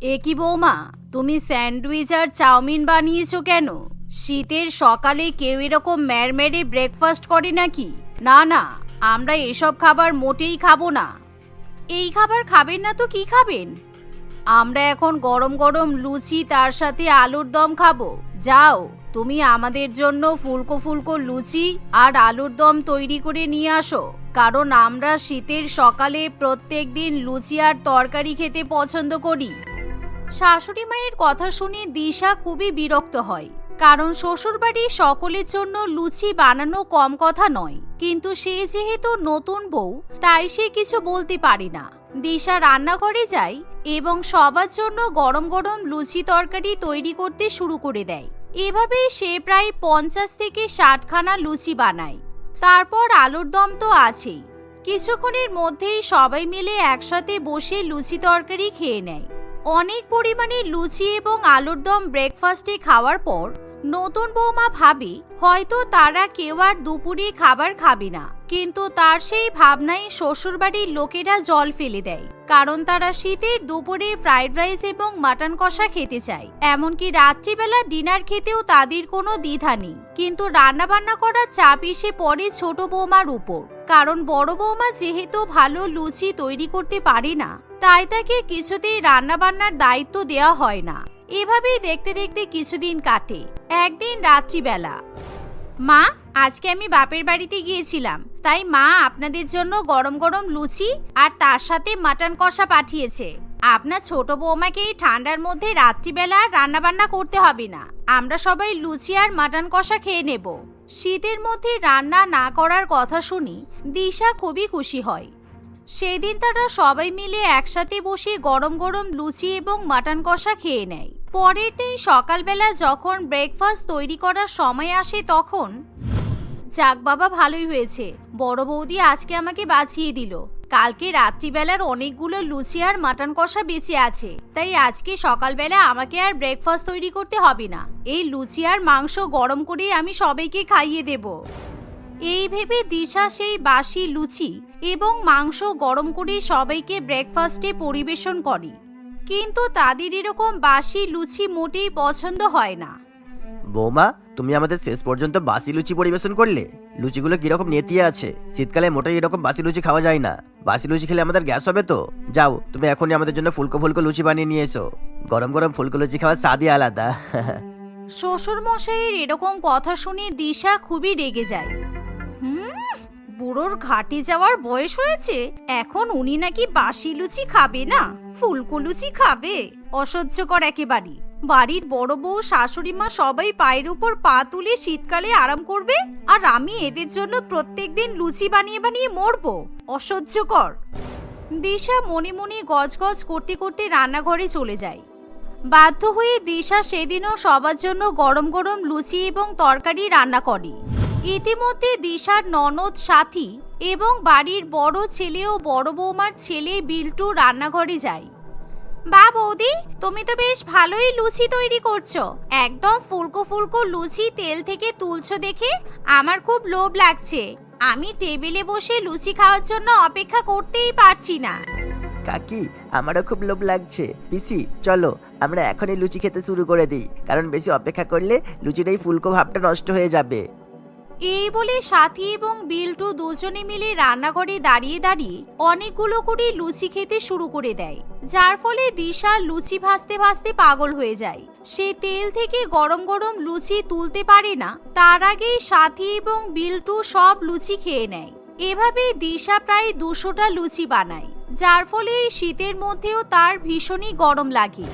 এ কি বৌমা, তুমি স্যান্ডউইচ আর চাউমিন বানিয়েছো কেন? শীতের সকালে কেউ এরকম ম্যারমেরে ব্রেকফাস্ট করে নাকি? না না, আমরা এসব খাবার মোটেই খাবো না। এই খাবার খাবেন না তো কি খাবেন? আমরা এখন গরম গরম লুচি তার সাথে আলুর দম খাবো। যাও, তুমি আমাদের জন্য ফুলকো ফুলকো লুচি আর আলুর দম তৈরি করে নিয়ে আসো, কারণ আমরা শীতের সকালে প্রত্যেক দিন লুচি আর তরকারি খেতে পছন্দ করি। শাশুড়ি মায়ের কথা শুনে দিশা খুবই বিরক্ত হয়, কারণ শ্বশুরবাড়ির সকলের জন্য লুচি বানানো কম কথা নয়, কিন্তু সে যেহেতু নতুন বউ তাই সে কিছু বলতে পারে না। দিশা রান্নাঘরে যায় এবং সবার জন্য গরম গরম লুচি তরকারি তৈরি করতে শুরু করে দেয়। এভাবেই সে প্রায় 50 থেকে 60 খানা লুচি বানায়। তারপর আলুর দম তো আছেই। কিছুক্ষণের মধ্যেই সবাই মিলে একসাথে বসে লুচি তরকারি খেয়ে নেয়। অনেক পরিমাণে লুচি এবং আলুর দম ব্রেকফাস্টে খাওয়ার পর নতুন বৌমা ভাবে হয়তো তারা কেউ আর দুপুরে খাবার খাবে না, কিন্তু তার সেই ভাবনায় শ্বশুরবাড়ির লোকেরা জল ফেলে দেয়, কারণ তারা শীতের দুপুরে ফ্রাইড রাইস এবং মাটন কষা খেতে চায়। এমনকি রাত্রিবেলা ডিনার খেতেও তাদের কোনো দ্বিধা নেই, কিন্তু রান্না বান্না করার চাপ এসে পড়ে ছোট বৌমার উপর, কারণ বড় বৌমা যেহেতু ভালো লুচি তৈরি করতে পারে না, তাই তাকে কিছুতেই রান্না বান্নার দায়িত্ব দেওয়া হয় না। এভাবেই দেখতে দেখতে কিছুদিন কাটে। একদিন রাত্রিবেলা, মা, আজকে আমি বাপের বাড়িতে গিয়েছিলাম, তাই মা আপনাদের জন্য গরম গরম লুচি আর তার সাথে মাটন কষা পাঠিয়েছে। আপনার ছোট বৌমাকে এই ঠান্ডার মধ্যে রাত্রিবেলা রান্না বান্না করতে হবে না, আমরা সবাই লুচি আর মাটন কষা খেয়ে নেব। শীতের মধ্যে রান্না না করার কথা শুনি দিশা খুবই খুশি হয়। সেদিন তারা সবাই মিলে একসাথে বসে গরম গরম লুচি এবং মাটন কষা খেয়ে নেয়। পরের দিন সকালবেলা যখন ব্রেকফাস্ট তৈরি করার সময় আসে তখন, যাক বাবা, ভালোই হয়েছে, বড় বৌদি আজকে আমাকে বাঁচিয়ে দিল। কালকে রাত্রিবেলার অনেকগুলো লুচি আর মাটন কষা বেঁচে আছে, তাই আজকে সকালবেলা আমাকে আর ব্রেকফাস্ট তৈরি করতে হবে না। এই লুচি আর মাংস গরম করে আমি সবাইকে খাইয়ে দেব। এই ভেবে দিশা সেই বাসি লুচি এবং মাংস গরম করে সবাইকে ব্রেকফাস্টে পরিবেশন করে, কিন্তু তাদের এরকম বাসি লুচি মোটেই পছন্দ হয় না। বৌমা, তুমি আমাদের শেষ পর্যন্ত বাসি লুচি পরিবেশন করলে। লুচিগুলো কিরকম নেতিয়ে আছে, শীতকালে মোটেই এরকম বাসি লুচি খাওয়া যায় না। বাসি লুচি খেলে আমাদের গ্যাস হবে তো। যাও, তুমি এখনই আমাদের জন্য ফুলকো ফুলকো লুচি বানিয়ে নিয়ে এসো। গরম গরম ফুলকো লুচি খাওয়ার স্বাদই আলাদা। শ্বশুর মশাইয়ের এরকম কথা শুনে দিশা খুবই রেগে যায়। বুড়োর ঘাটে যাওয়ার বয়স হয়েছে, এখন উনি নাকি বাসি লুচি খাবে না, ফুলকো লুচি খাবে। অসহ্যকর একেবারে। বাড়ির বড় বউ শাশুড়ি মা সবাই পায়ের উপর পা তুলে শীতকালে আরাম করবে, আর আমি এদের জন্য প্রত্যেকদিন লুচি বানিয়ে বানিয়ে মরবো। অসহ্যকর। দিশা মনে মনে গজগজ করতে করতে রান্নাঘরে চলে যায়। বাধ্য হয়ে দিশা সেদিনও সবার জন্য গরম গরম লুচি এবং তরকারি রান্না করে। ইতিমধ্যে দিশার ননদ সাথী এবং বাড়ির বড় ছেলে ও বড় বৌমার ছেলে বিল্টু রান্নাঘরে যায়। বা বৌদি, তুমি তো বেশ ভালোই লুচি তৈরি করছো, একদম ফুলকো ফুলকো লুচি তেল থেকে তুলছো দেখে আমার খুব লোভ লাগছে। আমি টেবিলে বসে লুচি খাওয়ার জন্য অপেক্ষা করতেই পারছি না। কাকি, আমারও খুব লোভ লাগছে। পিসি, চলো আমরা এখনই লুচি খেতে শুরু করে দিই, কারণ বেশি অপেক্ষা করলে লুচির এই ফুলকো ভাবটা নষ্ট হয়ে যাবে। এই বলে সাথী এবং বিল্টু দুজনে মিলে রান্নাঘরে দাঁড়িয়ে দাঁড়িয়ে অনেকগুলো করে লুচি খেতে শুরু করে দেয়, যার ফলে দিশা লুচি ভাজতে ভাজতে পাগল হয়ে যায়। সে তেল থেকে গরম গরম লুচি তুলতে পারে না, তার আগেই সাথী এবং বিল্টু সব লুচি খেয়ে নেয়। এভাবে দিশা প্রায় 200টা লুচি বানায়, যার ফলে এই শীতের মধ্যেও তার ভীষণই গরম লাগে।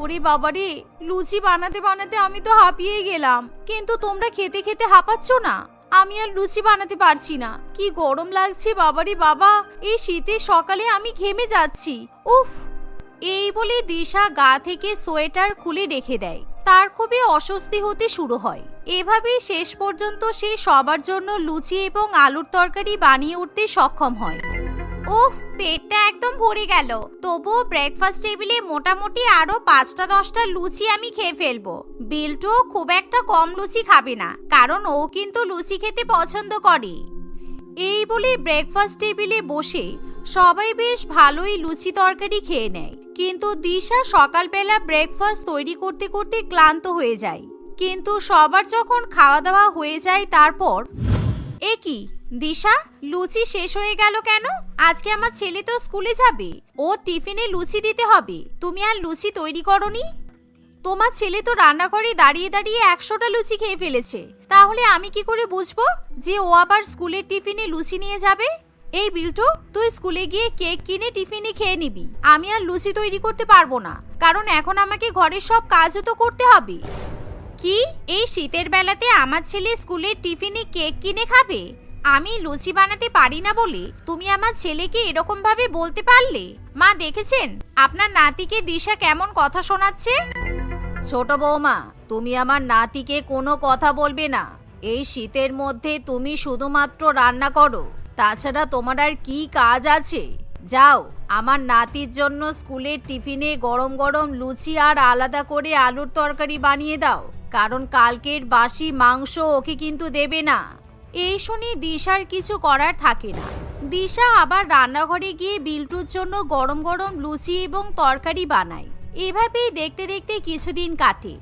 ওরে বাবারে, লুচি বানাতে বানাতে আমি তো হাঁপিয়ে গেলাম, কিন্তু তোমরা খেতে খেতে হাঁপাচ্ছ না। আমি আর লুচি বানাতে পারছি না, কি গরম লাগছে বাবারে বাবা, এই শীতের সকালে আমি ঘেমে যাচ্ছি। উফ। এই বলে দিশা গা থেকে সোয়েটার খুলে রেখে দেয়। তার খুবই অস্বস্তি হতে শুরু হয়। এভাবেই শেষ পর্যন্ত সে সবার জন্য লুচি এবং আলুর তরকারি বানিয়ে উঠতে সক্ষম হয়। উফ, পেটটা একদম ভরে গেল। তবুও ব্রেকফাস্ট টেবিলে মোটামুটি আরো 5টা-10টা লুচি আমি খেয়ে ফেলবো। বিল্টু খুব একটা কম লুচি খাবে না, কারণ ও কিন্তু লুচি খেতে পছন্দ করে। এই বলে ব্রেকফাস্ট টেবিলে বসে সবাই বেশ ভালোই লুচি তরকারি খেয়ে নেয়। কিন্তু দিশা সকালবেলা ব্রেকফাস্ট তৈরি করতে করতে ক্লান্ত হয়ে যায়। কিন্তু সবার যখন খাওয়া দাওয়া হয়ে যায় তারপর এ কি দিশা, লুচি শেষ হয়ে গেল কেন? আজকে আমার ছেলে তো স্কুলে যাবে, ও টিফিনে লুচি দিতে হবে, তুমি আর লুচি তৈরি করনি? তোমার ছেলে তো রান্নাঘরে দাঁড়িয়ে দাঁড়িয়ে 100টা লুচি খেয়ে ফেলেছে, তাহলে আমি কি করে বুঝবো যে ও আবার স্কুলের টিফিনে লুচি নিয়ে যাবে? এই বিল্টু, তুই স্কুলে গিয়ে কেক কিনে টিফিনে খেয়ে নিবি। আমি আর লুচি তৈরি করতে পারবো না, কারণ এখন আমাকে ঘরের সব কাজও তো করতে হবে। কি, এই শীতের বেলাতে আমার ছেলে স্কুলের টিফিনে কেক কিনে খাবে? আমি লুচি বানাতে পারি না বলে তুমি আমার ছেলেকে এরকম ভাবে বলতে পারলে? মা দেখেছেন আপনার নাতিকে দিশা কেমন কথা শোনাচ্ছে? ছোট বৌমা, তুমি আমার নাতিকে কোনো কথা বলবে না। এই শীতের মধ্যে তুমি শুধুমাত্র রান্না করো, তাছাড়া তোমার আর কি কাজ আছে? যাও, আমার নাতির জন্য স্কুলের টিফিনে গরম গরম লুচি আর আলাদা করে আলুর তরকারি বানিয়ে দাও, কারণ কালকের বাসি মাংস ওকে কিন্তু দেবে না। এই শুনে দিশার কিছু করার থাকে না। দিশা আবার রান্নাঘরে গিয়ে বিল্টুর জন্য গরম গরম লুচি এবং তরকারি বানায়। এভাবেই দেখতে দেখতে কিছুদিন কাটে।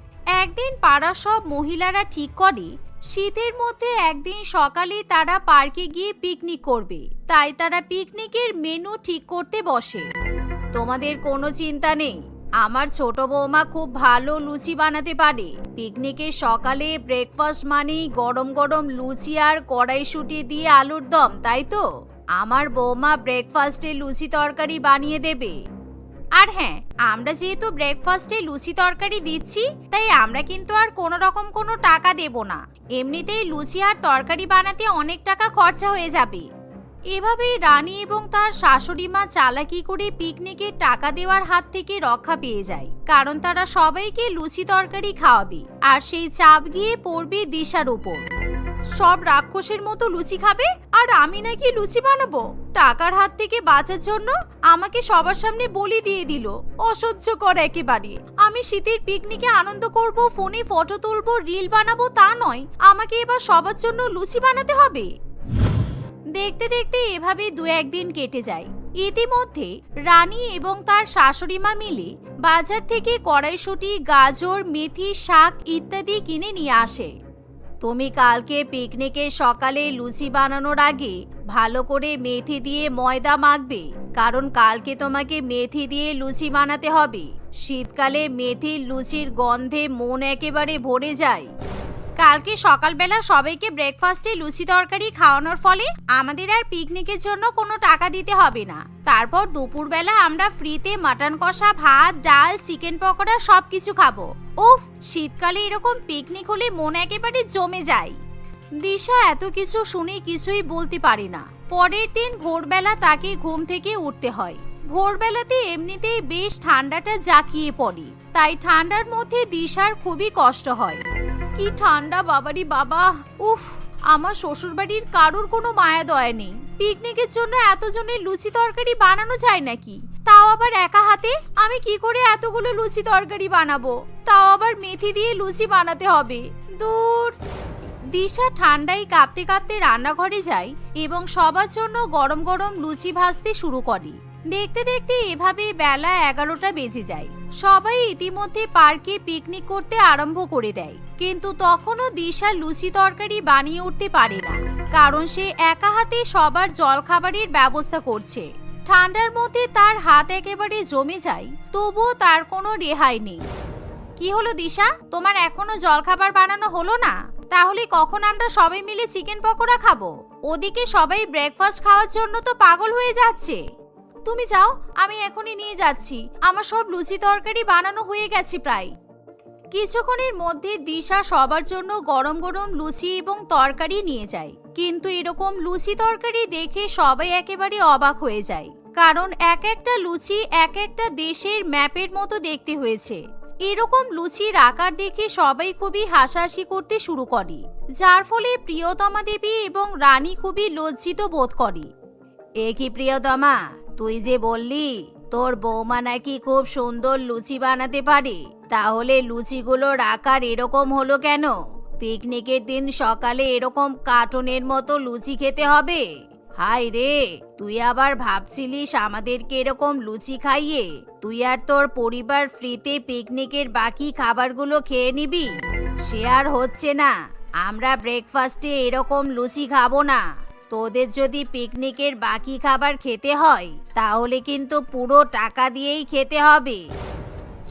একদিন পাড়ার সব মহিলারা ঠিক করে শীতের মধ্যে একদিন সকালে তারা পার্কে গিয়ে পিকনিক করবে। তাই তারা পিকনিকের মেনু ঠিক করতে বসে। তোমাদের কোনো চিন্তা নেই, আমার ছোট বৌমা খুব ভালো লুচি বানাতে পারে। পিকনিকের সকালে ব্রেকফাস্ট মানেই গরম গরম লুচি আর কড়াইশুঁটি দিয়ে আলুর দম, তাই তো? আমার বৌমা ব্রেকফাস্টে লুচি তরকারি বানিয়ে দেবে। আর হ্যাঁ, আমরা যেহেতু ব্রেকফাস্টে লুচি তরকারি দিচ্ছি, তাই আমরা কিন্তু আর কোনো রকম কোনো টাকা দেব না। এমনিতেই লুচি আর তরকারি বানাতে অনেক টাকা খরচা হয়ে যাবে। এভাবেই রানী এবং তার শাশুড়ি মা চালাকি করে পিকনিকের টাকা দেওয়ার হাত থেকে রক্ষা পেয়ে যায়, কারণ তারা সবাইকে লুচি তরকারি খাওয়াবে আর সেই চাপ গিয়ে পড়বে দিশার উপর। সব রাক্ষসের মতো লুচি খাবে আর আমি নাকি লুচি বানাবো? টাকার হাত থেকে বাঁচার জন্য আমাকে সবার সামনে বলি দিয়ে দিল। অসহ্যকর একেবারে। আমি শীতের পিকনিকে আনন্দ করব, ফোনে ফটো তুলবো, রিল বানাবো, তা নয় আমাকে এবার সবার জন্য লুচি বানাতে হবে। দেখতে দেখতে এভাবে দু একদিন কেটে যায়। ইতিমধ্যে রানী এবং তার শাশুড়ি মা মিলে বাজার থেকে কড়াইশুঁটি, গাজর, মেথি, শাক ইত্যাদি কিনে নিয়ে আসে। তুমি কালকে পিকনিকের সকালে লুচি বানানোর আগে ভালো করে মেথি দিয়ে ময়দা মাখবে, কারণ কালকে তোমাকে মেথি দিয়ে লুচি বানাতে হবে। শীতকালে মেথির লুচির গন্ধে মন একেবারে ভরে যায়। কালকে সকালবেলা সবাইকে ব্রেকফাস্টে লুচি তরকারি খাওয়ানোর ফলে আমাদের আর পিকনিকের জন্য কোনো টাকা দিতে হবে না। তারপর দুপুরবেলা আমরা ফ্রিতে মাটন কষা, ভাত, ডাল, চিকেন পকোড়া সবকিছু খাবো। উফ, শীতকালে এরকম পিকনিক হলে মন একেবারে জমে যায়। দিশা এত কিছু শুনে কিছুই বলতে পারে না। পরের দিন ভোরবেলা তাকে ঘুম থেকে উঠতে হয়। ভোরবেলাতে এমনিতেই বেশ ঠান্ডাটা জাঁকিয়ে পড়ে, তাই ঠান্ডার মধ্যে দিশার খুবই কষ্ট হয়। কি ঠান্ডা বাবারি বাবা! উফ, আমার শ্বশুরবাড়ির কারোর কোনো মায়া দয়া নেই। পিকনিকের জন্য এতজনের লুচি তরকারি বানানো যায় নাকি? তাও আবার একা হাতে। আমি কি করে এতগুলো লুচি তরকারি বানাবো? তাও আবার মেথি দিয়ে লুচি বানাতে হবে। দূর! দিশা ঠান্ডায় কাঁপতে কাঁপতে রান্নাঘরে যায় এবং সবার জন্য গরম গরম লুচি ভাজতে শুরু করে। দেখতে দেখতে এভাবে বেলা 11টা বেজে যায়। সবাই ইতিমধ্যে পার্কে পিকনিক করতে আরম্ভ করে দেয়, কিন্তু তখনও দিশা লুচি তরকারি বানিয়ে উঠতে পারে না, কারণ সে একা হাতে সবার জলখাবারের ব্যবস্থা করছে। ঠান্ডার মধ্যে তার হাত একেবারে জমে যায়, তবুও তার কোনো রেহাই নেই। কি হলো দিশা, তোমার এখনো জলখাবার বানানো হলো না? তাহলে কখন আমরা সবাই মিলে চিকেন পকোড়া খাবো? ওদিকে সবাই ব্রেকফাস্ট খাওয়ার জন্য তো পাগল হয়ে যাচ্ছে। তুমি যাও, আমি এখনই নিয়ে যাচ্ছি। আমার সব লুচি তরকারি বানানো হয়ে গেছে প্রায়। কিছুক্ষণের মধ্যে দিশা সবার জন্য গরম গরম লুচি এবং তরকারি নিয়ে যায়। কিন্তু এরকম লুচি তরকারি দেখে সবাই একেবারে অবাক হয়ে যায়, কারণ এক একটা লুচি এক একটা দেশের ম্যাপের মতো দেখতে হয়েছে। এরকম লুচির আকার দেখে সবাই খুবই হাসাহাসি করতে শুরু করে, যার ফলে প্রিয়তমা দেবী এবং রানী খুবই লজ্জিত বোধ করে। এ কি প্রিয়তমা, তুই যে বললি তোর বৌমা নাকি খুব সুন্দর লুচি বানাতে পারে, তাহলে লুচিগুলোর আকার এরকম হলো কেন? পিকনিকের দিন সকালে এরকম কার্টুনের মতো লুচি খেতে হবে? হাই রে, তুই আবার ভাবছিলিস আমাদেরকে এরকম লুচি খাইয়ে তুই আর তোর পরিবার ফ্রিতে পিকনিকের বাকি খাবারগুলো খেয়ে নিবি? সে আর হচ্ছে না। আমরা ব্রেকফাস্টে এরকম লুচি খাবো না। তোদের যদি পিকনিকের বাকি খাবার খেতে হয় তাহলে কিন্তু পুরো টাকা দিয়েই খেতে হবে।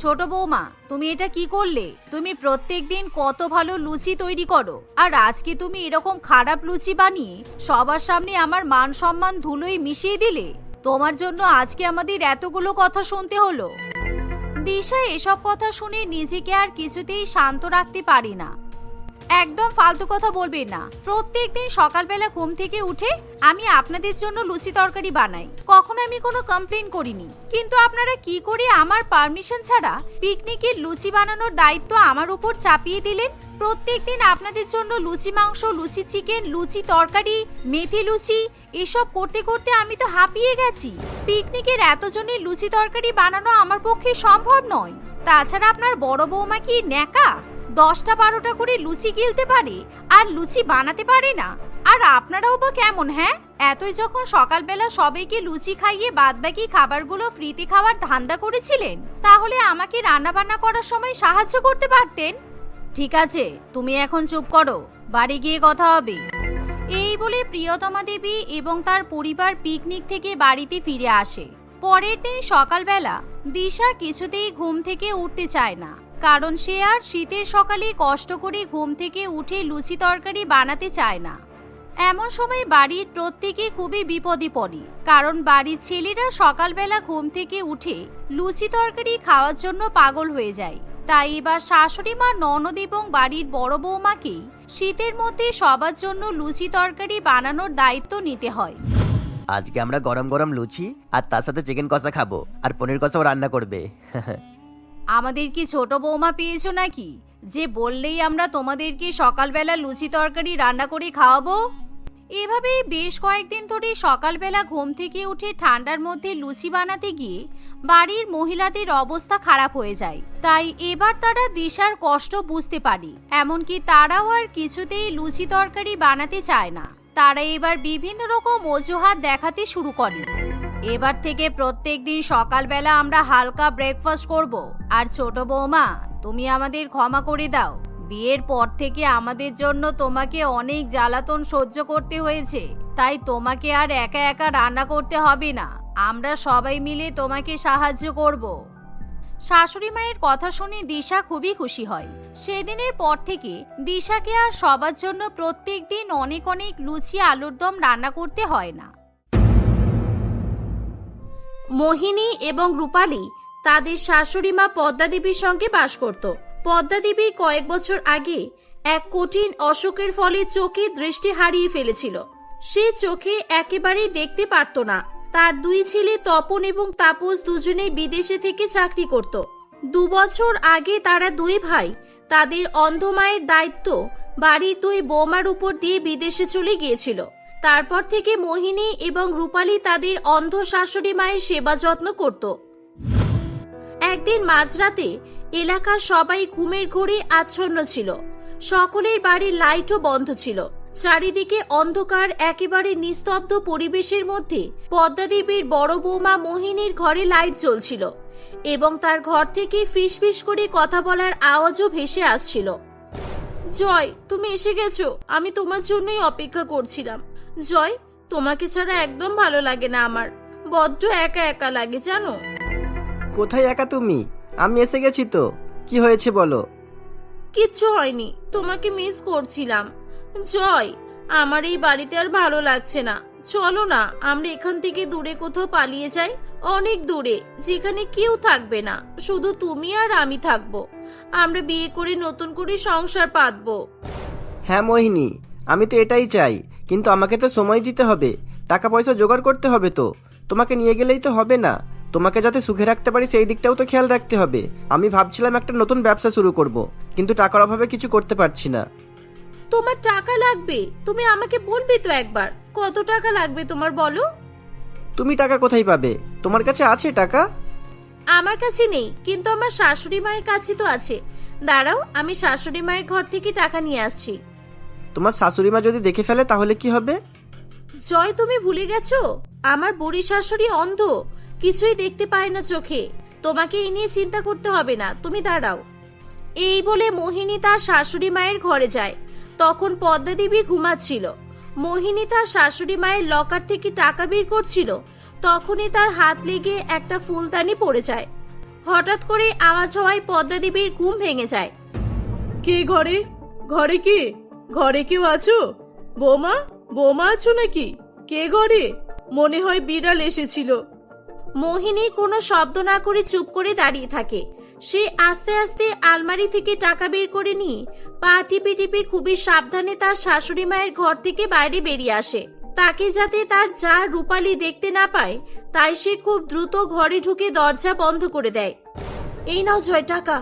ছোট বৌমা, তুমি এটা কি করলে? তুমি প্রত্যেকদিন কত ভালো লুচি তৈরি করো, আর আজকে তুমি এরকম খারাপ লুচি বানিয়ে সবার সামনে আমার মান সম্মান ধুলোয় মিশিয়ে দিলে। তোমার জন্য আজকে আমাদের এতগুলো কথা শুনতে হলো। দিশা এসব কথা শুনে নিজেকে আর কিছুতেই শান্ত রাখতে পারি না। একদম ফালতু কথা বলবেন না। প্রত্যেকদিন সকালবেলা ঘুম থেকে উঠে আমি আপনাদের জন্য লুচি তরকারি বানাই, কখনো আমি কোনো কমপ্লেন করিনি। কিন্তু আপনারা কি করে আমার পারমিশন ছাড়া পিকনিকের লুচি বানানোর দায়িত্ব আমার উপর চাপিয়ে দিলেন? প্রত্যেকদিন আপনাদের জন্য লুচি মাংস, লুচি চিকেন, লুচি তরকারি, মেথি লুচি এসব করতে করতে আমি তো হাঁপিয়ে গেছি। পিকনিকের এতজনের লুচি তরকারি বানানো আমার পক্ষে সম্ভব নয়। তাছাড়া আপনার বড় বৌমা কি ন্যাকা? 10টা 12টা করে লুচি গিলতে পারে আর লুচি বানাতে পারে না। আর আপনারাও বা কেমন? হ্যাঁ, এতই যখন সকালবেলা সবাইকে লুচি খাইয়ে বাদবাকি খাবারগুলো ফ্রিতে খাওয়ার ধান্দা করেছিলেন, তাহলে আমাকে রান্না বান্না করার সময় সাহায্য করতে পারতেন। ঠিক আছে, তুমি এখন চুপ করো, বাড়ি গিয়ে কথা হবে। এই বলে প্রিয়তমা দেবী এবং তার পরিবার পিকনিক থেকে বাড়িতে ফিরে আসে। পরের দিন সকালবেলা দিশা কিছুতেই ঘুম থেকে উঠতে চায় না, কারণ সে আর শীতের সকালে কষ্ট করে ঘুম থেকে উঠে লুচি তরকারি বানাতে চায় না। এমন সময় বাড়ির প্রত্যেকে খুবই বিপদে পড়ে, কারণ বাড়ির ছেলেরা সকালবেলা ঘুম থেকে উঠে লুচি তরকারি খাওয়ার জন্য পাগল হয়ে যায়। তাই এবার শাশুড়ি মা, ননদ এবং বাড়ির বড় বৌমাকেই শীতের মধ্যে সবার জন্য লুচি তরকারি বানানোর দায়িত্ব নিতে হয়। আজকে আমরা গরম গরম লুচি আর তার সাথে চিকেন কষা খাবো, আর পনির কষাও রান্না করবে। আমাদের কি ছোট বৌমা পেয়েছো নাকি যে বললেই আমরা তোমাদেরকে সকালবেলা লুচি তরকারি রান্না করে খাওয়াবো? এভাবেই বেশ কয়েকদিন ধরে সকালবেলা ঘুম থেকে উঠে ঠান্ডার মধ্যে লুচি বানাতে গিয়ে বাড়ির মহিলাদের অবস্থা খারাপ হয়ে যায়। তাই এবার তারা দিশার কষ্ট বুঝতে পারে, এমনকি তারাও আর কিছুতেই লুচি তরকারি বানাতে চায় না। তারা এবার বিভিন্ন রকম অজুহাত দেখাতে শুরু করে। এবার থেকে প্রত্যেকদিন সকালবেলা আমরা হালকা ব্রেকফাস্ট করব। আর ছোট বৌমা, তুমি আমাদের ক্ষমা করে দাও। বিয়ের পর থেকে আমাদের জন্য তোমাকে অনেক জ্বালাতন সহ্য করতে হয়েছে, তাই তোমাকে আর একা একা রান্না করতে হবে না। আমরা সবাই মিলে তোমাকে সাহায্য করব। শাশুড়ি মায়ের কথা শুনে দিশা খুবই খুশি হয়। সেদিনের পর থেকে দিশাকে আর সবার জন্য প্রত্যেকদিন অনেক অনেক লুচি আলুর দম রান্না করতে হয় না। মোহিনী এবং রূপালী তাদের শাশুড়ি মা পদ্মা দেবীর সঙ্গে বাস করত। পদ্মা দেবী কয়েক বছর আগে এক কঠিন অসুখের ফলে চোখে দৃষ্টি হারিয়ে ফেলেছিল। সে চোখে একেবারেই দেখতে পারত না। তার দুই ছেলে তপন এবং তাপস দুজনেই বিদেশে থেকে চাকরি করত। 2 বছর আগে তারা দুই ভাই তাদের অন্ধ মায়ের দায়িত্ব বাড়ির দুই বৌমার উপর দিয়ে বিদেশে চলে গিয়েছিল। তারপর থেকে মোহিনী এবং রূপালী তাদের অন্ধ শাশুড়ি মায়ের সেবা যত্ন করত। একদিন মাঝরাতে এলাকার সবাই ঘুমের ঘোরে আচ্ছন্ন ছিল। সকলের বাড়ির লাইটও বন্ধ ছিল। চারিদিকে অন্ধকার, একেবারে নিস্তব্ধ পরিবেশের মধ্যে পদ্মা দেবীর বড় বৌমা মোহিনীর ঘরে লাইট জ্বলছিল এবং তার ঘর থেকে ফিসফিস করে কথা বলার আওয়াজও ভেসে আসছিল। জয়, তুমি এসে গেছো। আমি তোমার জন্যই অপেক্ষা করছিলাম। জয়, তোমাকে ছাড়া একদম ভালো লাগে না আমার। বড্ড একা একা লাগে জানো। কোথায় একা তুমি? আমি এসে গেছি তো। কি হয়েছে বলো? কিচ্ছু হয়নি, তোমাকে মিস করছিলাম। জয়, আমার এই বাড়িতে আর ভালো লাগছে না। চলো না আমরা এখান থেকে দূরে কোথাও পালিয়ে যাই, অনেক দূরে, যেখানে কেউ থাকবে না, শুধু তুমি আর আমি থাকবো। আমরা বিয়ে করে নতুন করে সংসার পাতবো। হ্যাঁ মোহিনী, আমি তো এটাই চাই, কিন্তু আমাকে তো সময় দিতে হবে, টাকা পয়সা জোগাড় করতে হবে। তো তোমাকে নিয়ে গেলেই তো হবে না, তোমাকে যাতে সুখে রাখতে পারি সেই দিকটাও তো খেয়াল রাখতে হবে। আমি ভাবছিলাম একটা নতুন ব্যবসা শুরু করব, কিন্তু টাকার অভাবে কিছু করতে পারছি না। তোমার টাকা লাগবে? তুমি আমাকে বলবে তো একবার, কত টাকা লাগবে তোমার বলো। তুমি টাকা কোথায় পাবে? তোমার কাছে আছে টাকা? আমার কাছে নেই, কিন্তু আমার শাশুড়ি মায়ের কাছে তো আছে। দাঁড়াও, আমি শাশুড়ি মায়ের ঘর থেকে টাকা নিয়ে আসছি। তোমার শাশুড়ি মা যদি দেখে ফেলে তাহলে কি হবে? জয়, তুমি ভুলে গেছো আমার বুড়ি শাশুড়ি অন্ধ, কিছুই দেখতে পায় না চোখে। তোমাকে এই নিয়ে চিন্তা করতে হবে না, তুমি দাঁড়াও। এই বলে মোহিনী তার শাশুড়ি মায়ের ঘরে যায়। তখন পদ্মা দেবী ঘুমাচ্ছিল। মোহিনী তার শাশুড়ি মায়ের লকার থেকে টাকা বের করছিল, তখনই তার হাত লেগে একটা ফুলদানি পড়ে যায়। হঠাৎ করে আওয়াজ হওয়ায় পদ্মা দেবীর ঘুম ভেঙে যায়। কে ঘরে? ঘরে কে? ঘরে কেউ আছো? বৌমা, বৌমা আছো নাকি? কে ঘরে? মনে হয় বিড়াল এসেছিল। মোহিনী কোনো শব্দ না করে চুপ করে দাঁড়িয়ে থাকে। সে আস্তে আস্তে আলমারি থেকে টাকা বের করে নিয়ে পা টিপে টিপে খুবই সাবধানে তার শাশুড়ি মায়ের ঘর থেকে বাইরে বেরিয়ে আসে। তাকে যাতে তার যা রূপালী দেখতে না পায়, তাই সে খুব দ্রুত ঘরে ঢুকে দরজা বন্ধ করে দেয়। এই নাও জয় টাকা,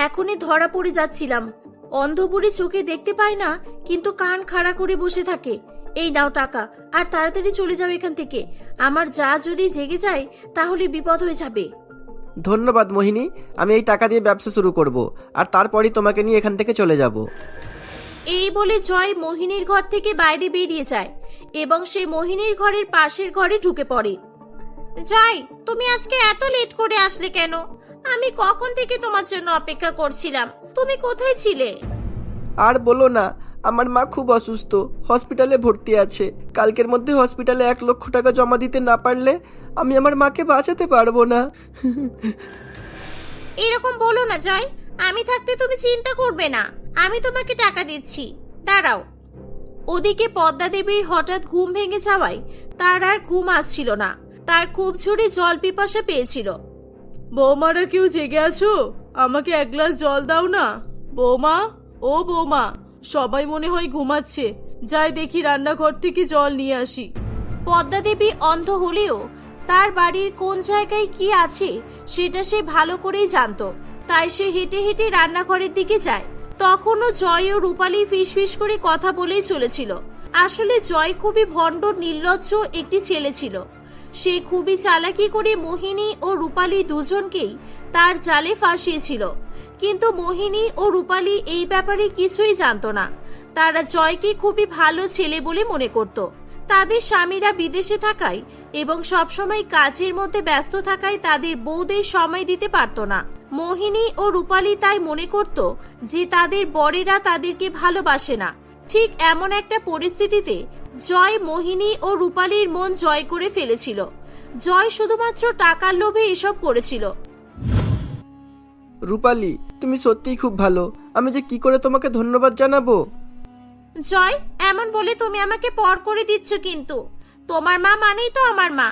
এখনই ধরা পড়ে যাচ্ছিলাম। অন্ধ বুড়ি চোখে দেখতে পায় না, কিন্তু কান খাড়া করে বসে থাকে। এই নাও টাকা, আর তাড়াতাড়ি চলে যাও এখান থেকে। আমার যা যদি জেগে যায় তাহলে বিপদ হয়ে যাবে। ধন্যবাদ মোহিনী, আমি এই টাকা দিয়ে ব্যবসা শুরু করব, আর তারপরই তোমাকে নিয়ে এখান থেকে চলে যাব। এই বলে জয় মোহিনীর ঘর থেকে বাইরে বেরিয়ে যায় এবং সে মোহিনীর ঘরের পাশের ঘরে ঢুকে পড়ে। জয়, তুমি আজকে এত লেট করে আসলে কেন? আমি কখন থেকে তোমার জন্য অপেক্ষা করছিলাম, তুমি কোথায় ছিলে? আর বলো না, আমার মা খুব অসুস্থ, হসপিটালে ভর্তি আছে। কালকের মধ্যে হসপিটালে 1 লক্ষ টাকা জমা দিতে না পারলে আমি আমার মাকে বাঁচাতে পারবো না। এরকম বলো না জয়, আমি থাকতে তুমি চিন্তা করবে না, আমি তোমাকে টাকা দিচ্ছি, দাঁড়াও। ওদিকে পদ্মা দেবীর হঠাৎ ঘুম ভেঙে যাওয়ায় তার আর ঘুম আসছিল না। তার খুব ঝুড়ি জল পিপাসা পেয়েছিল। বৌমারা কেউ জেগে আছো? আমাকে 1 গ্লাস জল দাও না। বৌমা, ও বৌমা, সবাই মনে হয় ঘুমাচ্ছে। যাই দেখি রান্নাঘর থেকে জল নিয়ে আসি। পদ্মা দেবী অন্ধ হলেও তার বাড়ির কোন জায়গায় কি আছে সেটা সে ভালো করেই জানতো। তাই সে হেঁটে হেঁটে রান্নাঘরের দিকে যায়। তখনও জয় ও রূপালী ফিসফিস করে কথা বলেই চলেছিল। আসলে জয় খুবই ভণ্ড নির্লজ্জ একটি ছেলে ছিল। সে খুবই চালাকি করে মোহিনী ও রূপালী দুজনকেই তার জালে ফাঁসিয়েছিল। কিন্তু মোহিনী ও রূপালী এই ব্যাপারে কিছুই জানতো না। তারা জয়কে খুবই ভালো ছেলে বলে মনে করত। তাদের স্বামীরা বিদেশে থাকায় এবং সবসময় কাজের মধ্যে ব্যস্ত থাকায় তাদের বউদের সময় দিতে পারত না। মোহিনী ও রূপালী তাই মনে করত যে তাদের বরেরা তাদেরকে ভালোবাসে না। ঠিক এমন একটা পরিস্থিতিতে জয় মোহিনী ও রূপালীর মন জয় করে ফেলেছিল। জয় শুধুমাত্র টাকার লোভে এসব করেছিল। রূপালী, তুমি সত্যিই খুব ভালো, আমি যে কি করে তোমাকে ধন্যবাদ জানাবো। জয়, এমন বলে তুমি আমাকে পর করে দিচ্ছ, কিন্তু তোমার মা মানেই তো আমার মা।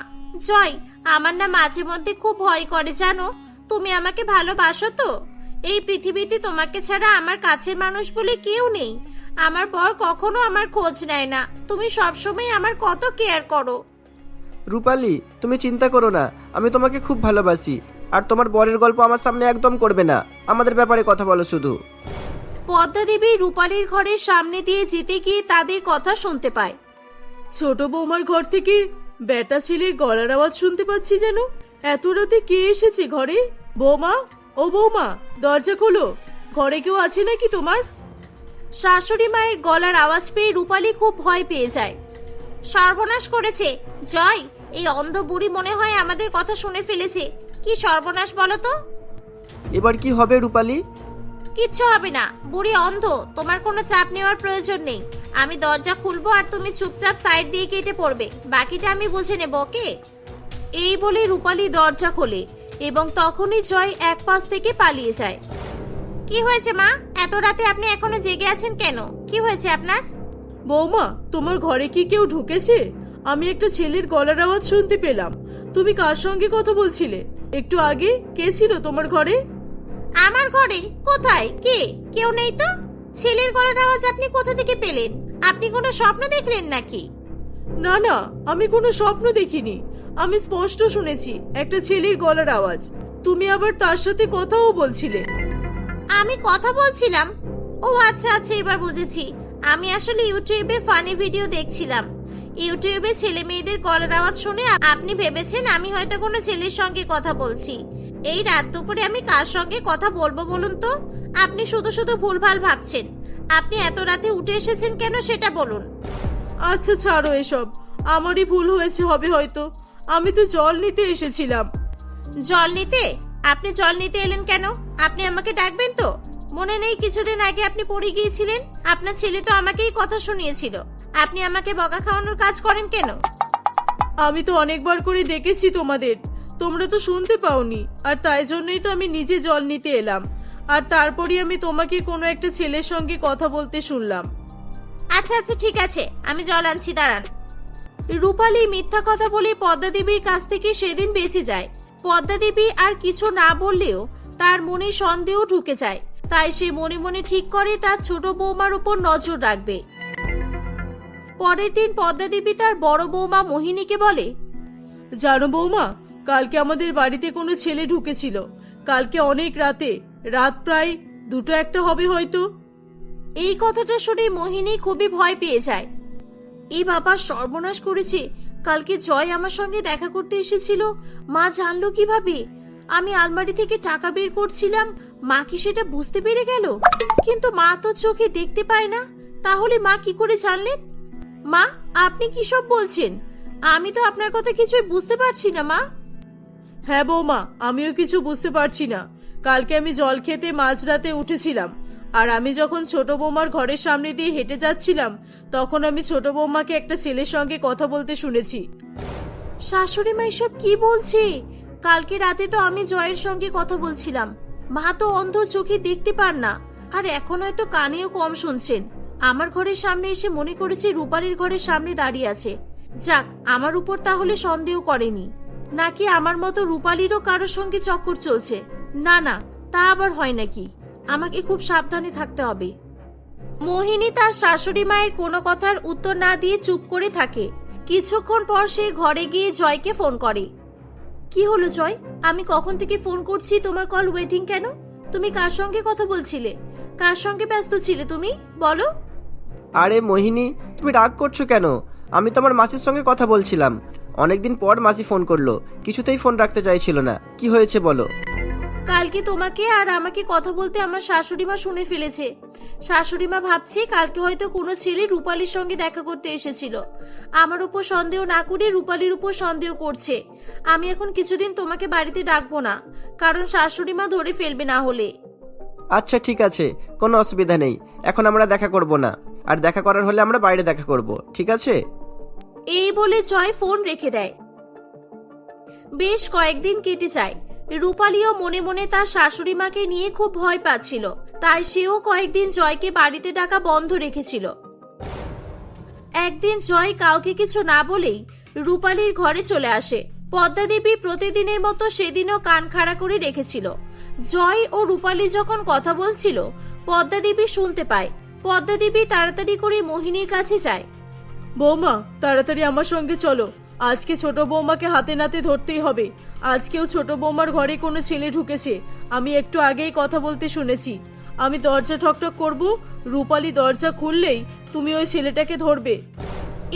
জয়, আমার না মাঝে মধ্যে খুব ভয় করে জানো। তুমি আমাকে ভালোবাসো তো? এই পৃথিবীতে তোমাকে ছাড়া আমার কাছের মানুষ বলে কেউ নেই। আমার বর কখনো আমার খোঁজ নেয় না, তুমি সবসময় আমার কত কেয়ার করো। রূপালী, তুমি চিন্তা করো না, আমি তোমাকে খুব ভালোবাসি। আর তোমার বরের গল্প আমার সামনে একদম করবে না, আমাদের ব্যাপারে কথা বলো শুধু। পদ্মা দেবী রূপালীর ঘরের সামনে দিয়ে যেতে গিয়ে তাদের কথা শুনতে পায়। ছোট বৌমার ঘর থেকে বেটা ছেলের গলার আওয়াজ শুনতে পাচ্ছি যেন। এত রাতে কে এসেছে ঘরে? বৌমা, ও বৌমা, দরজা খোলো। ঘরে কেউ আছে নাকি তোমার? শাশুড়ি মায়ের গলার আওয়াজ পেয়ে রূপালী খুব ভয় পেয়ে যায়। সর্বনাশ করেছে জয়, এই অন্ধ বুড়ি মনে হয় আমাদের কথা শুনে ফেলেছে। কি সর্বনাশ বলো তো? এবার কি হবে রূপালী? কিচ্ছু হবে না, বুড়ি অন্ধ, তোমার কোনো চাপ নেওয়ার প্রয়োজন নেই। আমি দরজা খুলবো আর তুমি চুপচাপ সাইড দিয়ে কেটে পড়বে, বাকিটা আমি বুঝে নেব, ওকে? এই বলে রূপালী দরজা খোলে এবং তখনই জয় এক পাশ থেকে পালিয়ে যায়। কি হয়েছে মা, এত রাতে আপনি এখনো জেগে আছেন কেন? কি হয়েছে আপনার? বৌমা, তোমার ঘরে কি কেউ ঢুকেছে? আমি একটা ছেলের গলার আওয়াজ শুনতে পেলাম। তুমি কার সঙ্গে কথা বলছিলে একটু আগে? কে ছিল তোমার ঘরে? আমার ঘরে? কোথায়? কে? কেউ নেই তো। ছেলের গলার আওয়াজ আপনি কোথা থেকে পেলেন? আপনি কোনো স্বপ্ন দেখলেন নাকি? না না, আমি কোনো স্বপ্ন দেখিনি। আমি স্পষ্ট শুনেছি একটা ছেলের গলার আওয়াজ। তুমি আবার তার সাথে কথাও বলছিলে। আমি কথা বলছিলাম? ও আচ্ছা আচ্ছা, এবার বুঝেছি। আমি আসলে ইউটিউবে ফানি ভিডিও দেখছিলাম। ইউটিউবে ছেলে মেয়েদের গলার আওয়াজ শুনে আপনি ভেবেছেন আমি হয়তো কোনো ছেলের সঙ্গে কথা বলছি। এই রাত দুপুরে আমি কার সঙ্গে কথা বলবো বলুন তো? আপনি শুধু শুধু ভুলভাল ভাবছেন। আপনি এত রাতে উঠে এসেছেন কেন সেটা বলুন। আচ্ছা ছাড়ো এসব, আমারই ভুল হয়েছে হবে হয়তো। আমি তো জল নিতে এসেছিলাম। জল নিতে? আপনি জল নিতে এলেন কেন? আপনি আমাকে ডাকবেন তো? মনে নেই কিছুদিন আগে আপনি পড়ে গিয়েছিলেন? আপনার ছেলে তো আমাকেই কথা শুনিয়েছিল। আপনি আমাকে বকা খাওয়ানোর কাজ করেন কেন? আমি তো অনেকবার করে ডেকেছি তোমাদের, তোমরা তো শুনতে পাওনি। আর তাই জন্যই তো আমি নিজে জল নিতে এলাম। আর তারপরই আমি তোমাকে কোনো একটা ছেলের সঙ্গে কথা বলতে শুনলাম। আচ্ছা আচ্ছা ঠিক আছে, আমি জল আনছি, দাঁড়ান। রূপালী মিথ্যা কথা বলে পদ্মা দেবীর কাছ থেকে সেদিন বেঁচে যায়। পদ্মা দেবী আর কিছু না বললেও তার মনে সন্দেহ ঢুকে যায়। তাই সে মনে মনে ঠিক করে তার ছোট বৌমার উপর নজর রাখবে। পরের দিন পদ্মা দেবী তার বড় বৌমা মোহিনীকে বলে, জানো বৌমা, কালকে আমাদের বাড়িতে কোনো ছেলে ঢুকেছিল। কালকে অনেক রাতে, রাত প্রায় 2-1 হবে হয়তো। এই কথাটা শুনে মোহিনী খুবই ভয় পেয়ে যায়। এই বাবা সর্বনাশ করেছে, কালকে জয় আমার সঙ্গে দেখা করতে এসেছিল, মা জানলো কিভাবে? আমি আলমারি থেকে টাকা বের করছিলাম, মা কি সেটা বুঝতে পেরে গেল? কিন্তু মা তো চোখে দেখতে পায় না, তাহলে মা কি করে জানলেন? মা, আপনি কি সব বলছেন? আমি তো আপনার কথা কিছুই বুঝতে পারছি না মা। হ্যাঁ বৌমা, আমিও কিছু বুঝতে পারছি না। কালকে আমি জল খেতে মাঝরাতে উঠেছিলাম, আর আমি যখন ছোট বৌমার ঘরের সামনে দিয়ে হেঁটে যাচ্ছিলাম, তখন আমি ছোট বৌমাকে একটা ছেলের সঙ্গে কথা বলতে শুনেছি। শাশুড়ি মা এসব কি বলছে? কালকে রাতে তো আমি জয়ের সঙ্গে কথা বলছিলাম, মা তো অন্ধ, চোখে দেখতে পান না, আর এখন হয়তো কানেও কম শুনছেন। আমার ঘরের সামনে এসে মনে করেছে রূপালীর ঘরের সামনে দাঁড়িয়ে আছে। যাক, আমার উপর তাহলে সন্দেহ করেনি। নাকি আমার মতো রূপালীরও কারোর সঙ্গে চক্কর চলছে? না না, তা আবার হয় নাকি? আমাকে খুব সাবধানে থাকতে হবে। মোহিনী তার শাশুড়ি মায়ের কোনো কথার উত্তর না দিয়ে চুপ করে থাকে। কিছুক্ষণ পর সে ঘরে গিয়ে জয়কে ফোন করে। কি হলো জয়? আমি কখন থেকে ফোন করছি, তোমার কল ওয়েটিং কেন? তুমি কার সঙ্গে কথা বলছিলে? কার সঙ্গে ব্যস্ত ছিলে তুমি, বলো? আরে মোহিনী, তুমি রাগ করছো কেন? আমি তো আমার মাসির সঙ্গে কথা বলছিলাম। অনেকদিন পর মাসি ফোন করলো, কিছুতেই ফোন রাখতে চাইছিল না। কি হয়েছে বলো? কালকে তোমাকে আর আমাকে কথা বলতে আমার শাশুড়ি মা শুনে ফেলেছে। শাশুড়ি মা ভাবছে কালকে হয়তো কোনো ছেলে রূপালীর সঙ্গে দেখা করতে এসেছিল। আমার উপর সন্দেহ না করে রূপালীর উপর সন্দেহ করছে। আমি এখন কিছুদিন তোমাকে বাড়িতে ডাকবো না, কারণ শাশুড়ি মা ধরে ফেলবে না হলে। আচ্ছা ঠিক আছে, কোনো অসুবিধা নেই। এখন আমরা দেখা করব না, আর দেখা করার হলে আমরা বাইরে দেখা করব, ঠিক আছে? এই বলে জয় ফোন রেখে দেয়। বেশ কয়েকদিন কেটে যায়। রূপালীও মনে মনে তার শাশুড়ি মাকে নিয়ে খুব ভয় পাচ্ছিল, তাই সেও কয়েকদিন জয়কে বাড়িতে ডাকা বন্ধ রেখেছিল। একদিন জয় কাউকে কিছু না বলেই রূপালীর ঘরে চলে আসে। পদ্মা দেবী প্রতিদিনের মতো সেদিনও কান খাড়া করে রেখেছিল। জয় ও রূপালী যখন কথা বলছিল, পদ্মা দেবী শুনতে পায়। পদ্মা দেবী তাড়াতাড়ি করে মোহিনীর কাছে যায়। বৌমা, তাড়াতাড়ি আমার সঙ্গে চলো। আজকে ছোট বৌমাকে হাতে নাতে ধরতেই হবে। আজকেও ছোট বৌমার ঘরে কোনো ছেলে ঢুকেছে, আমি একটু আগেই কথা বলতে শুনেছি। আমি দরজা ঠকঠক করব, রূপালী দরজা খুললেই তুমি ওই ছেলেটাকে ধরবে।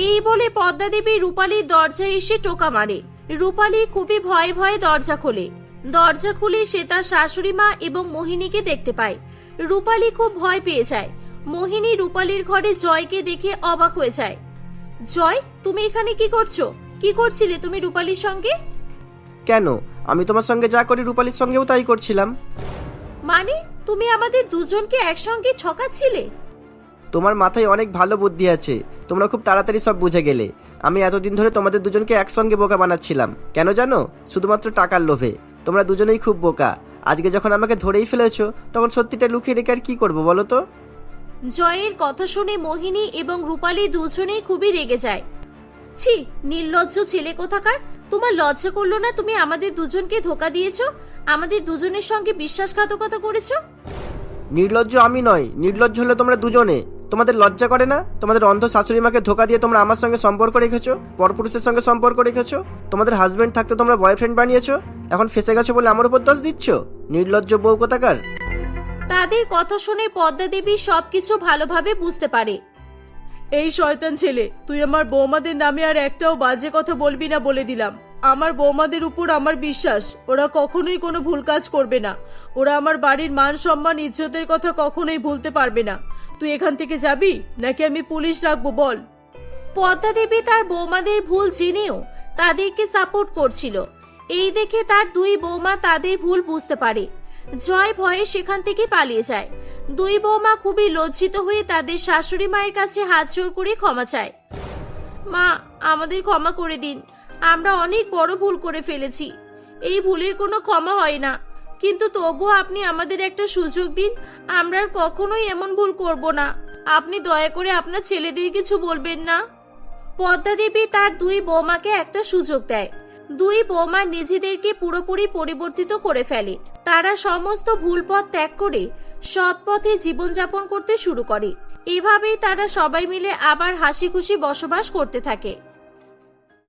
এই বলে পদ্মা দেবী রূপালীর দরজায় এসে টোকা মারে। রূপালী খুবই ভয়ে ভয়ে দরজা খোলে। দরজা খুলে সে তার শাশুড়ি মা এবং মোহিনীকে দেখতে পায়। রূপালী খুব ভয় পেয়ে যায়। মোহিনী রূপালীর ঘরে জয়কে দেখে অবাক হয়ে যায়। জয়, তুমি এখানে কি করছো? কি করছিলে তুমি রূপালীর সঙ্গে? কেন, আমি তোমার সঙ্গে যা করি রূপালীর সঙ্গেও তাই করছিলাম। মানে তুমি আমাদের দুজনকে একসঙ্গে ঠকাচ্ছিলে? তোমার মাথায় অনেক ভালো বুদ্ধি আছে, তোমরা খুব তাড়াতাড়ি সব বুঝে গেলে। আমি এতদিন ধরে তোমাদের দুজনকে একসঙ্গে বোকা বানাচ্ছিলাম, কেন জানো? শুধুমাত্র টাকার লোভে। তোমরা দুজনেই খুব বোকা। আজকে যখন আমাকে ধরেই ফেলেছো, তখন সত্যিটা লুকিয়ে রেখে আর কি করবো বলো তো? জয়ের কথা শুনে মোহিনী এবং রূপালী দুজনেই খুবই রেগে যায়। ছি, নির্লজ্জ ছেলে কোথাকার! তোমার লজ্জা করলো না তুমি আমাদের দুজনকে ধোকা দিয়েছো, আমাদের দুজনের সঙ্গে বিশ্বাসঘাতকতা করেছো? নির্লজ্জ আমি নয়, নির্লজ্জ হলে তোমরা দুজনে। তোমাদের লজ্জা করে না? তোমাদের অন্ধ শাশুড়ি মাকে ধোকা দিয়ে তোমরা আমার সঙ্গে সম্পর্ক রেখেছো, পরপুরুষের সঙ্গে সম্পর্ক রেখেছো। তোমাদের হাজবেন্ড থাকতে তোমরা বয়ফ্রেন্ড বানিয়েছো, এখন ফেসে গেছো বলে আমার উপর দোষ দিচ্ছ? নির্লজ্জ বউ কোথাকার! তাদের কথা শুনে পদ্মা দেবী সবকিছু ভালোভাবে বুঝতে পারে। এই শয়তান ছেলে, তুই আমার বৌমাদের নামে আর একটাও বাজে কথা বলবি না বলে দিলাম। আমার বৌমাদের উপর আমার বিশ্বাস, ওরা কখনোই কোনো ভুল কাজ করবে না। ওরা আমার বাড়ির মান সম্মান ইজ্জতের কথা কখনোই ভুলতে পারবে না। তুই এখান থেকে যাবি নাকি আমি পুলিশ রাখবো বল? পদ্মা দেবী তার বৌমাদের ভুল জেনেও তাদেরকে সাপোর্ট করছিল। এই দেখে তার দুই বৌমা তাদের ভুল বুঝতে পারে। জয় ভয়ে সেখান থেকে পালিয়ে যায়। দুই বৌমা খুবই লজ্জিত হয়ে তাদের শাশুড়ি মায়ের কাছে হাত জোড় করে ক্ষমা চায়। মা, আমাদের ক্ষমা করে দিন, আমরা অনেক বড় ভুল করে ফেলেছি। এই ভুলের কোনো ক্ষমা হয় না, কিন্তু তবুও আপনি আমাদের একটা সুযোগ দিন, আমরা আর কখনোই এমন ভুল করব না। আপনি দয়া করে আপনার ছেলেদের কিছু বলবেন না। পদ্মা দেবী তার দুই বৌমাকে একটা সুযোগ দেয়। দুই বৌমা নিজেদেরকে পুরোপুরি পরিবর্তিত করে ফেলে। তারা সমস্ত ভুল পথ ত্যাগ করে সৎ পথে জীবনযাপন করতে শুরু করে। এভাবেই তারা সবাই মিলে আবার হাসি খুশি বসবাস করতে থাকে।